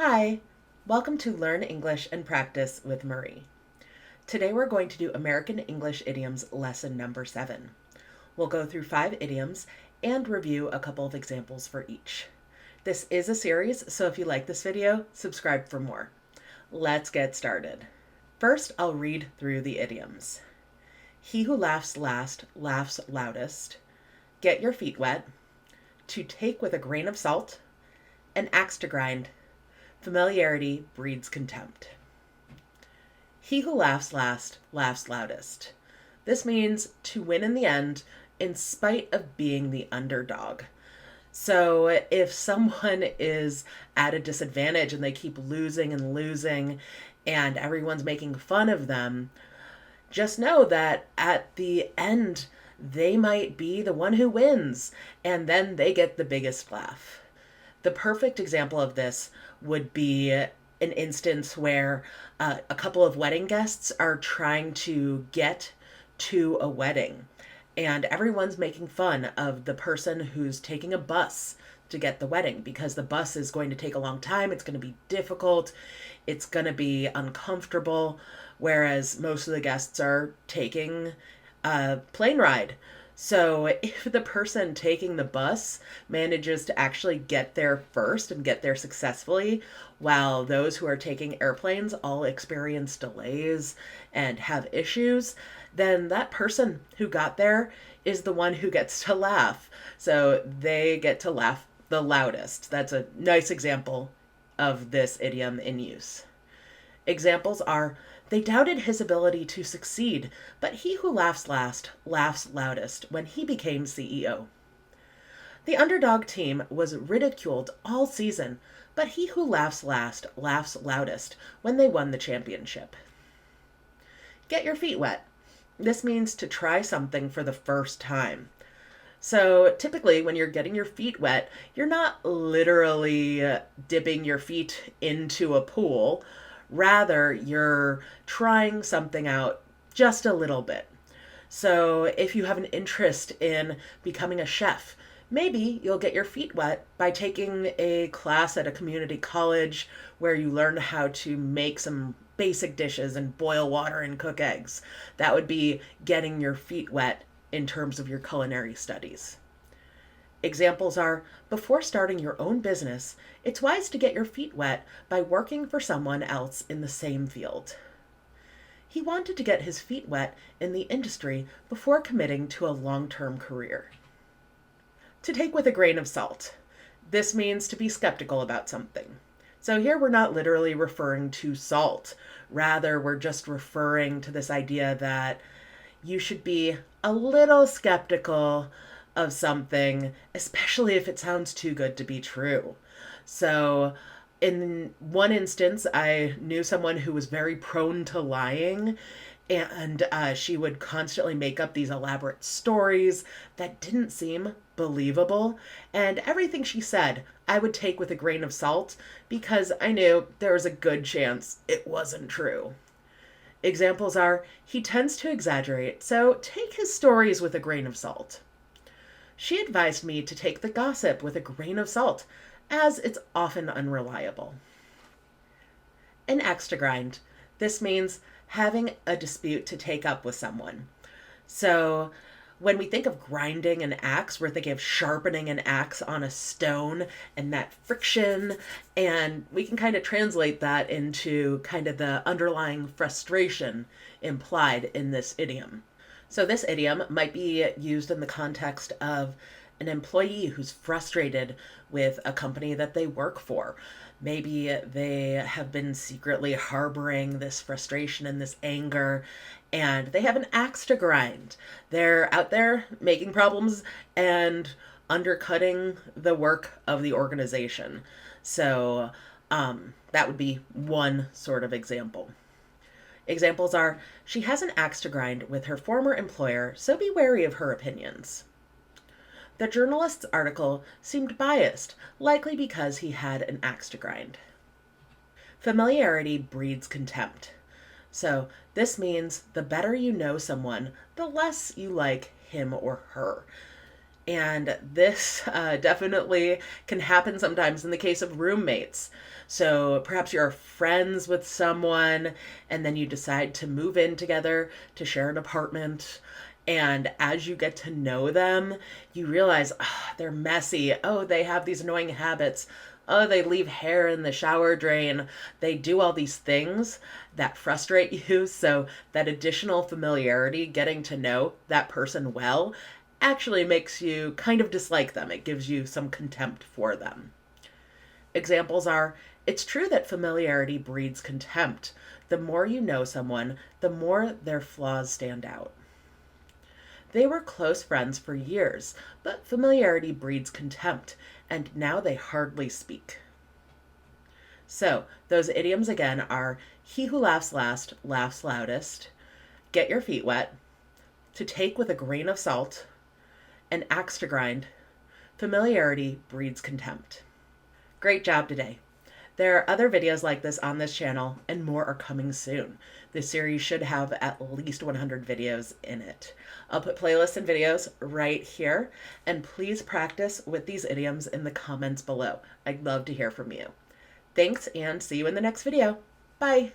Hi, welcome to Learn English and Practice with Marie. Today we're going to do American English Idioms lesson number 7. We'll go through 5 idioms and review a couple of examples for each. This is a series, so if you like this video, subscribe for more. Let's get started. First, I'll read through the idioms. He who laughs last laughs loudest. Get your feet wet. To take with a grain of salt. An axe to grind. Familiarity breeds contempt. He who laughs last laughs loudest. This means to win in the end in spite of being the underdog. So if someone is at a disadvantage and they keep losing and losing and everyone's making fun of them, just know that at the end they might be the one who wins and then they get the biggest laugh. The perfect example of this would be an instance where a couple of wedding guests are trying to get to a wedding, and everyone's making fun of the person who's taking a bus to get the wedding because the bus is going to take a long time, it's going to be difficult, it's going to be uncomfortable, whereas most of the guests are taking a plane ride. So if the person taking the bus manages to actually get there first and get there successfully, while those who are taking airplanes all experience delays and have issues, then that person who got there is the one who gets to laugh. So they get to laugh the loudest. That's a nice example of this idiom in use. Examples are, they doubted his ability to succeed, but he who laughs last laughs loudest when he became CEO. The underdog team was ridiculed all season, but he who laughs last laughs loudest when they won the championship. Get your feet wet. This means to try something for the first time. So typically when you're getting your feet wet, you're not literally dipping your feet into a pool. Rather, you're trying something out just a little bit. So if you have an interest in becoming a chef, maybe you'll get your feet wet by taking a class at a community college where you learn how to make some basic dishes and boil water and cook eggs. That would be getting your feet wet in terms of your culinary studies. Examples are, before starting your own business, it's wise to get your feet wet by working for someone else in the same field. He wanted to get his feet wet in the industry before committing to a long-term career. To take with a grain of salt. This means to be skeptical about something. So here we're not literally referring to salt. Rather, we're just referring to this idea that you should be a little skeptical of something, especially if it sounds too good to be true. So in one instance, I knew someone who was very prone to lying, and she would constantly make up these elaborate stories that didn't seem believable. And everything she said, I would take with a grain of salt because I knew there was a good chance it wasn't true. Examples are, he tends to exaggerate, so take his stories with a grain of salt. She advised me to take the gossip with a grain of salt, as it's often unreliable. An axe to grind. This means having a dispute to take up with someone. So when we think of grinding an axe, we're thinking of sharpening an axe on a stone and that friction, and we can kind of translate that into kind of the underlying frustration implied in this idiom. So this idiom might be used in the context of an employee who's frustrated with a company that they work for. Maybe they have been secretly harboring this frustration and this anger, and they have an axe to grind. They're out there making problems and undercutting the work of the organization. So that would be one sort of example. Examples are, she has an axe to grind with her former employer, so be wary of her opinions. The journalist's article seemed biased, likely because he had an axe to grind. Familiarity breeds contempt. So this means the better you know someone, the less you like him or her. And this definitely can happen sometimes in the case of roommates. So perhaps you're friends with someone and then you decide to move in together to share an apartment. And as you get to know them, you realize, oh, they're messy. Oh, they have these annoying habits. Oh, they leave hair in the shower drain. They do all these things that frustrate you. So, that additional familiarity, getting to know that person well, actually makes you kind of dislike them. It gives you some contempt for them. Examples are, it's true that familiarity breeds contempt. The more you know someone, the more their flaws stand out. They were close friends for years, but familiarity breeds contempt, and now they hardly speak. So, those idioms again are he who laughs last laughs loudest, get your feet wet, to take with a grain of salt, an axe to grind, familiarity breeds contempt. Great job today. There are other videos like this on this channel, and more are coming soon. This series should have at least 100 videos in it. I'll put playlists and videos right here, and please practice with these idioms in the comments below. I'd love to hear from you. Thanks, and see you in the next video. Bye!